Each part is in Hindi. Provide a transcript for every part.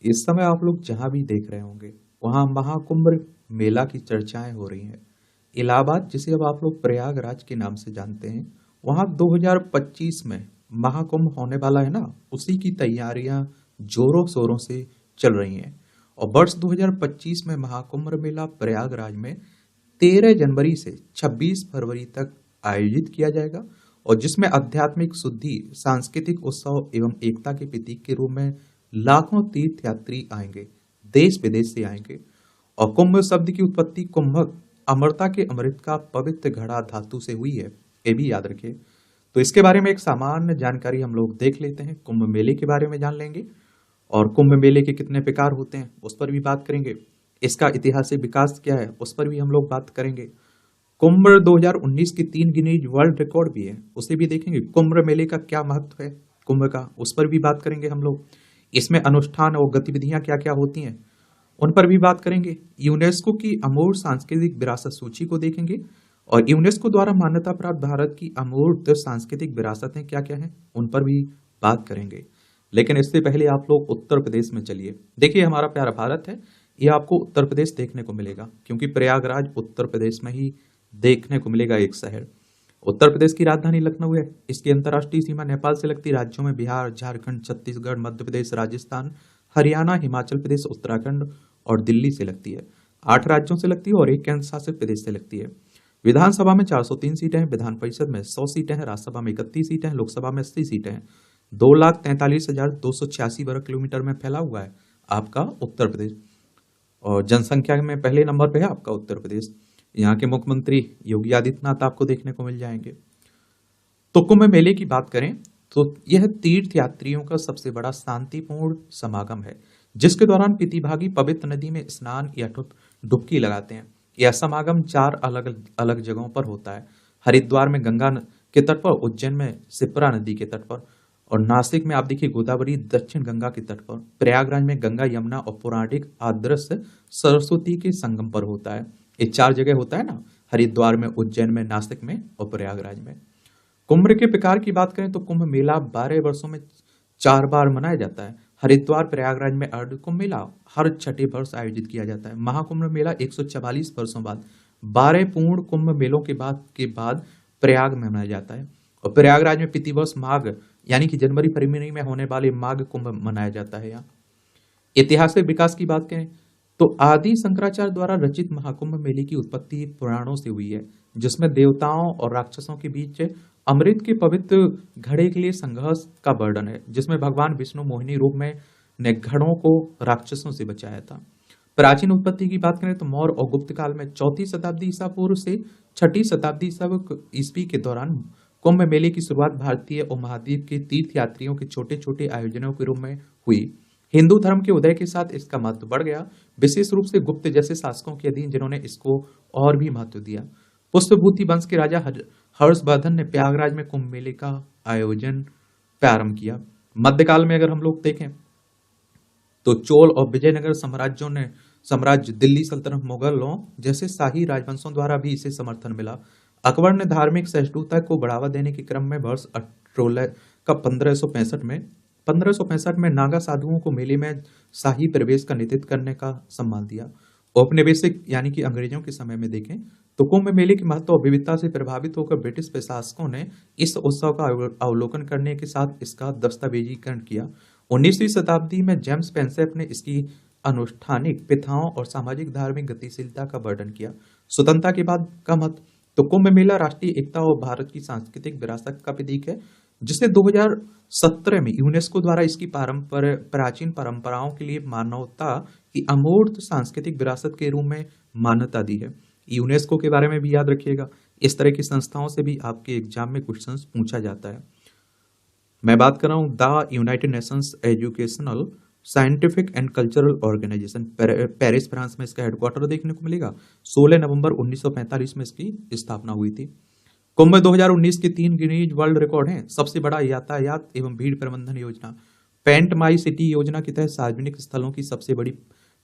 इस समय आप लोग जहां भी देख रहे होंगे वहां महाकुंभ मेला की चर्चाएं हो रही हैं। इलाहाबाद, जिसे अब आप लोग प्रयागराज के नाम से जानते हैं, वहां 2025 में महाकुंभ होने वाला है ना। उसी की तैयारियां जोरों शोरों से चल रही हैं। और वर्ष 2025 में महाकुंभ मेला प्रयागराज में 13 जनवरी से 26 फरवरी तक आयोजित किया जाएगा। और जिसमें आध्यात्मिक शुद्धि, सांस्कृतिक उत्सव एवं एकता के प्रतीक के रूप में लाखों तीर्थ यात्री आएंगे, देश विदेश से आएंगे। और कुंभ शब्द की उत्पत्ति कुंभक, अमरता के अमृत का पवित्र घड़ा धातु से हुई है, ये भी याद रखिए। तो इसके बारे में एक सामान्य जानकारी हम लोग देख लेते हैं। कुंभ मेले के बारे में जान लेंगे और कुंभ मेले के कितने प्रकार होते हैं उस पर भी बात करेंगे। इसका ऐतिहासिक विकास क्या है उस पर भी हम लोग बात करेंगे। कुंभ 2019 की 3 गिनीज वर्ल्ड रिकॉर्ड भी है, उसे भी देखेंगे। कुंभ मेले का क्या महत्व है कुंभ का, उस पर भी बात करेंगे हम लोग। इसमें अनुष्ठान और गतिविधियां क्या क्या होती हैं उन पर भी बात करेंगे। यूनेस्को की अमूर्त सांस्कृतिक विरासत सूची को देखेंगे और यूनेस्को द्वारा मान्यता प्राप्त भारत की अमूर्त सांस्कृतिक विरासतें क्या क्या हैं उन पर भी बात करेंगे। लेकिन इससे पहले आप लोग उत्तर प्रदेश में चलिए। देखिए, हमारा प्यारा भारत है, ये आपको उत्तर प्रदेश देखने को मिलेगा, क्योंकि प्रयागराज उत्तर प्रदेश में ही देखने को मिलेगा एक शहर। उत्तर प्रदेश की राजधानी लखनऊ है। इसकी अंतर्राष्ट्रीय सीमा नेपाल से लगती राज्यों में बिहार, झारखंड, छत्तीसगढ़, मध्य प्रदेश, राजस्थान, हरियाणा, हिमाचल प्रदेश, उत्तराखंड और दिल्ली से लगती है। 8 राज्यों से लगती है और एक केंद्र शासित प्रदेश से लगती है। विधानसभा में 403 सीटें हैं, विधान परिषद में 100 सीटें हैं, राज्यसभा में 31 सीटें हैं, लोकसभा में 80 सीटें हैं। 2,43,286 वर्ग किलोमीटर में फैला हुआ है आपका उत्तर प्रदेश। और जनसंख्या में पहले नंबर पे है आपका उत्तर प्रदेश। यहाँ के मुख्यमंत्री योगी आदित्यनाथ आपको देखने को मिल जाएंगे। तो कुंभ मेले की बात करें तो यह तीर्थ यात्रियों का सबसे बड़ा शांतिपूर्ण समागम है, जिसके दौरान प्रतिभागी पवित्र नदी में स्नान या डुबकी लगाते हैं। यह समागम 4 अलग अलग जगहों पर होता है। हरिद्वार में गंगा के तट पर, उज्जैन में शिप्रा नदी के तट पर, और नासिक में आप देखिए गोदावरी दक्षिण गंगा के तट पर। प्रयागराज में गंगा, यमुना और पौराणिक आदर्श सरस्वती के संगम पर होता है। ये 4 जगह होता है ना, हरिद्वार में, उज्जैन में, नासिक में और प्रयागराज में। कुंभ के प्रकार की बात करें तो कुंभ मेला 12 वर्षों में 4 बार मनाया जाता है। हरिद्वार, प्रयागराज में अर्ध कुंभ मेला हर छठे वर्ष आयोजित किया जाता है। महाकुंभ मेला 144 वर्षों बाद 12 पूर्ण कुंभ मेलों के बाद प्रयाग में मनाया जाता है। और प्रयागराज में प्रतिवर्ष माघ यानी कि जनवरी फरवरी में होने वाले माघ कुंभ मनाया जाता है। यहाँ ऐतिहासिक विकास की बात करें तो आदि शंकराचार्य द्वारा रचित महाकुंभ मेले की उत्पत्ति पुराणों से हुई है, जिसमें देवताओं और राक्षसों के बीच अमृत के पवित्र घड़े के लिए संघर्ष का वर्णन है, जिसमें भगवान विष्णु मोहिनी रूप में ने घड़ों को राक्षसों से बचाया था। प्राचीन उत्पत्ति की बात करें तो मौर्य और गुप्त काल में 4वीं शताब्दी ईसा पूर्व से 6ठी शताब्दी ईस्वी के दौरान कुंभ मेले की शुरुआत भारतीय उपमहाद्वीप के तीर्थ यात्रियों के छोटे छोटे आयोजनों के रूप में हुई। हिंदू धर्म के उदय के साथ इसका महत्व बढ़ गया, विशेष रूप से गुप्त जैसे शासकों के अधीन, जिन्होंने इसको और भी महत्व दिया। पुष्पभूति वंश के राजा हर्षवर्धन ने प्रयागराज में कुंभ मेले का आयोजन प्रारंभ किया। मध्यकाल में अगर हम लोग देखें तो चोल और विजयनगर साम्राज्य, दिल्ली सल्तनत, मुगलों जैसे शाही राजवंशों द्वारा भी इसे समर्थन मिला। अकबर ने धार्मिक सहिष्णुता को बढ़ावा देने के क्रम में वर्ष 1565 में नागा साधुओं को मेले में शाही प्रवेश का नेतृत्व करने का सम्मान दिया। औपनिवेशिक यानी कि अंग्रेजों के समय में देखें तो कुंभ मेले की महत्व और विविधता से प्रभावित होकर ब्रिटिश प्रशासकों ने इस उत्सव का अवलोकन करने के साथ इसका दस्तावेजीकरण किया। 19वीं शताब्दी में जेम्स पेंसेप ने इसकी अनुष्ठानिक प्रथाओं और सामाजिक धार्मिक गतिशीलता का वर्णन किया। स्वतंत्रता के बाद का महत्व तो कुंभ मेला राष्ट्रीय एकता और भारत की सांस्कृतिक विरासत का प्रतीक है, जिसे 2017 में यूनेस्को द्वारा इसकी प्राचीन परंपराओं के लिए मानवता की अमूर्त सांस्कृतिक विरासत के रूप में मान्यता दी है। यूनेस्को के बारे में भी याद रखिएगा, इस तरह की संस्थाओं से भी आपके एग्जाम में क्वेश्चन पूछा जाता है। मैं बात कर रहा हूँ the United Nations Educational, Scientific and Cultural Organization, Paris France में इसका हेडक्वार्टर देखने को मिलेगा। 16 नवंबर 1945 में इसकी स्थापना हुई थी। कुंभ 2019 के 3 गिनीज वर्ल्ड रिकॉर्ड हैं। सबसे बड़ा यातायात एवं भीड़ प्रबंधन योजना, पेंट माई सिटी योजना के तहत सार्वजनिक स्थलों की सबसे बड़ी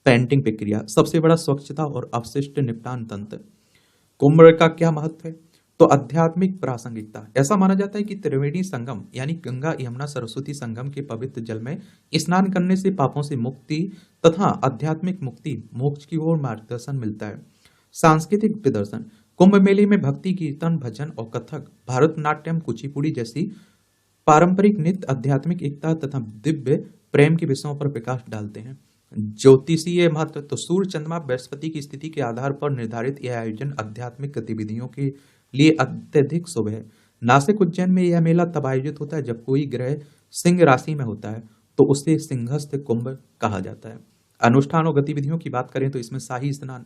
पेंटिंग प्रक्रिया, सबसे बड़ा स्वच्छता और अपशिष्ट निपटान तंत्र। कुंभ का क्या महत्व है तो आध्यात्मिक प्रासंगिकता, ऐसा माना जाता है कि त्रिवेणी संगम यानी गंगा यमुना सरस्वती संगम के पवित्र जल में स्नान करने से पापों से मुक्ति तथा आध्यात्मिक मुक्ति मोक्ष की ओर मार्गदर्शन मिलता है। सांस्कृतिक प्रदर्शन, कुंभ मेले में भक्ति, कीर्तन, भजन और कथक, भारतनाट्यम, कुचिपुड़ी जैसी पारंपरिक नृत्य आध्यात्मिक एकता तथा दिव्य प्रेम के विषयों पर प्रकाश डालते हैं। ज्योतिषीय महत्व, तो सूर्य, चंद्रमा, बृहस्पति की स्थिति के आधार पर निर्धारित यह आयोजन आध्यात्मिक गतिविधियों के लिए अत्यधिक शुभ है। नासिक, उज्जैन में यह मेला तब आयोजित होता है जब कोई ग्रह सिंह राशि में होता है, तो उसे सिंहस्थ कुंभ कहा जाता है। अनुष्ठान और गतिविधियों की बात करें तो इसमें शाही स्नान,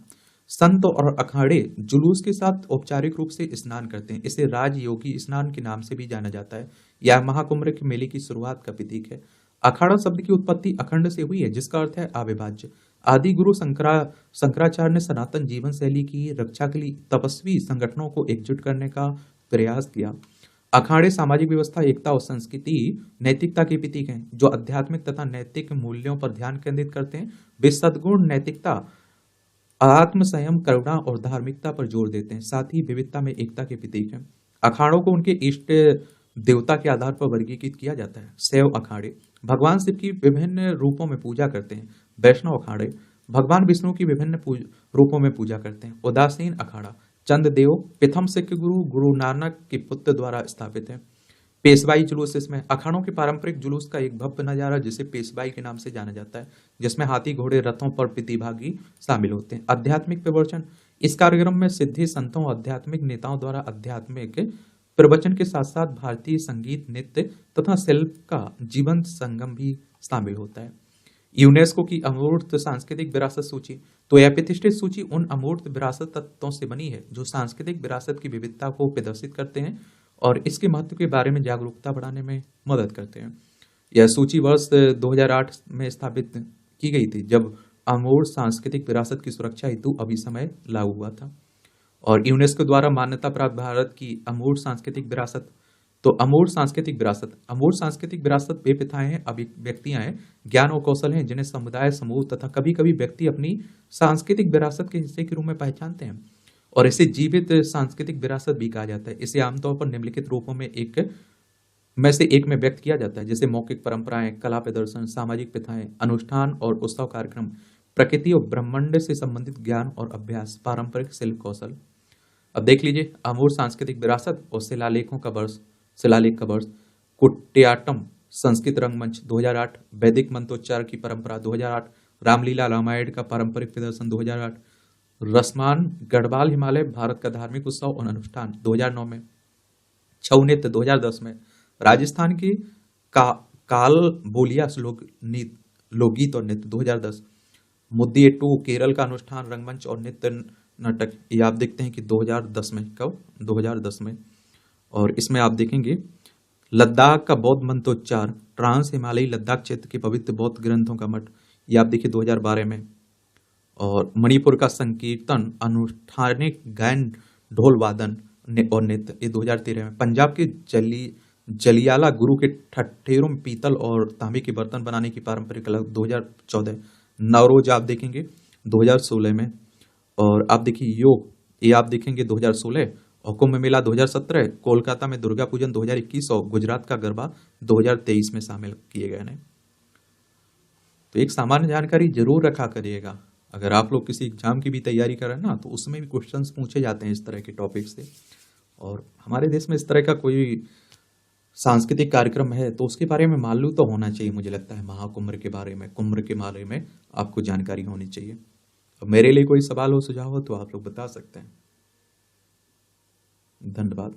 संत और अखाड़े जुलूस के साथ औपचारिक रूप से स्नान करते हैं। इसे राजयोगी स्नान के नाम से भी जाना जाता है। यह महाकुंभ के मेले की शुरुआत का प्रतीक है। अखाड़ा शब्द की उत्पत्ति अखंड से हुई है, जिसका अर्थ है अविभाज्य। आदि गुरु शंकराचार्य ने सनातन जीवन शैली की रक्षा के लिए तपस्वी संगठनों को एकजुट करने का प्रयास किया। अखाड़े सामाजिक व्यवस्था, एकता और संस्कृति नैतिकता के प्रतीक हैं, जो आध्यात्मिक तथा नैतिक मूल्यों पर ध्यान केंद्रित करते हैं। वे सद्गुण, नैतिकता, आत्म संयम, करुणा और धार्मिकता पर जोर देते हैं। साथ ही विविधता में एकता के प्रतीक हैं। अखाड़ों को उनके इष्ट देवता के आधार पर वर्गीकृत किया जाता है। शैव अखाड़े भगवान शिव की विभिन्न रूपों में पूजा करते हैं। वैष्णव अखाड़े भगवान विष्णु की विभिन्न रूपों में पूजा करते हैं। उदासीन अखाड़ा चंद्रदेव प्रथम सिख गुरु गुरु नानक के पुत्र द्वारा स्थापित है। पेशवाई जुलूस, इसमें अखाड़ों के पारंपरिक जुलूस का एक भव्य नजारा जिसे पेशवाई के नाम से जाना जाता है, जिसमें हाथी, घोड़े, रथों पर प्रतिभागी शामिल होते हैं। आध्यात्मिक प्रवचन, इस कार्यक्रम में सिद्धि संतों और आध्यात्मिक नेताओं द्वारा आध्यात्मिक प्रवचन के साथ साथ भारतीय संगीत, नृत्य तथा शिल्प का जीवंत संगम भी शामिल होता है। यूनेस्को की अमूर्त सांस्कृतिक विरासत सूची, तो यह प्रतिष्ठित सूची उन अमूर्त विरासत तत्वों से बनी है जो सांस्कृतिक विरासत की विविधता को प्रदर्शित करते हैं और इसके महत्व के बारे में जागरूकता बढ़ाने में मदद करते हैं। यह सूची वर्ष 2008 में स्थापित की गई थी, जब अमूर्त सांस्कृतिक विरासत की सुरक्षा हेतु अभिसमय लागू हुआ था। और यूनेस्को द्वारा मान्यता प्राप्त भारत की अमूर्त सांस्कृतिक विरासत, तो अमूर्त सांस्कृतिक विरासत वे प्रथाएं हैं, अभिव्यक्तियां हैं, ज्ञान और कौशल हैं जिन्हें समुदाय, समूह तथा कभी कभी व्यक्ति अपनी सांस्कृतिक विरासत के हिस्से के रूप में पहचानते हैं और इसे जीवित सांस्कृतिक विरासत भी कहा जाता है। इसे आमतौर पर निम्नलिखित रूपों में से एक में व्यक्त किया जाता है, जैसे मौखिक परंपराएं, कला प्रदर्शन, सामाजिक प्रथाएं, अनुष्ठान और उत्सव कार्यक्रम, प्रकृति और ब्रह्मांड से संबंधित ज्ञान और अभ्यास, पारंपरिक शिल्प कौशल। अब देख लीजिए अमूर्त सांस्कृतिक विरासत और शिलालेख का वर्ष, कुटियाट्टम संस्कृत रंगमंच 2008, वैदिक मंत्रोच्चार की परंपरा 2008, रामलीला रामायण का पारंपरिक प्रदर्शन 2008, रसमान गढ़वाल हिमालय भारत का धार्मिक उत्सव और अनुष्ठान 2009 में, छऊ नृत्य 2010 में, राजस्थान की काल बोलिया लोकगीत और नृत्य 2010, मुद्दियट्टू केरल का अनुष्ठान, रंगमंच और नृत्य नाटक, ये आप देखते हैं कि 2010 में, कब 2010 में। और इसमें आप देखेंगे लद्दाख का बौद्ध मंत्रोच्चार, ट्रांस हिमालयी लद्दाख क्षेत्र के पवित्र बौद्ध ग्रंथों का मठ, ये आप देखिए 2012 में। और मणिपुर का संकीर्तन, अनुष्ठानिक गायन, ढोल वादन और नृत्य, ये 2013 में। पंजाब के जलियाला गुरु के ठठेरों में पीतल और तांबे के बर्तन बनाने की पारंपरिक कला 2014। नवरोज आप देखेंगे 2016 में। और आप देखिए योग, ये आप देखेंगे 2016। और कुंभ मेला 2017, कोलकाता में दुर्गा पूजन 2021 और गुजरात का गरबा 2023 में शामिल किए गए हैं। तो एक सामान्य जानकारी जरूर रखा करिएगा। अगर आप लोग किसी एग्जाम की भी तैयारी कर रहे हैं ना, तो उसमें भी क्वेश्चंस पूछे जाते हैं इस तरह के टॉपिक से। और हमारे देश में इस तरह का कोई सांस्कृतिक कार्यक्रम है तो उसके बारे में मालूम तो होना चाहिए। मुझे लगता है महाकुंभ के बारे में, कुंभ के बारे में आपको जानकारी होनी चाहिए। अब मेरे लिए कोई सवाल हो, सुझाव हो तो आप लोग बता सकते हैं। धन्यवाद।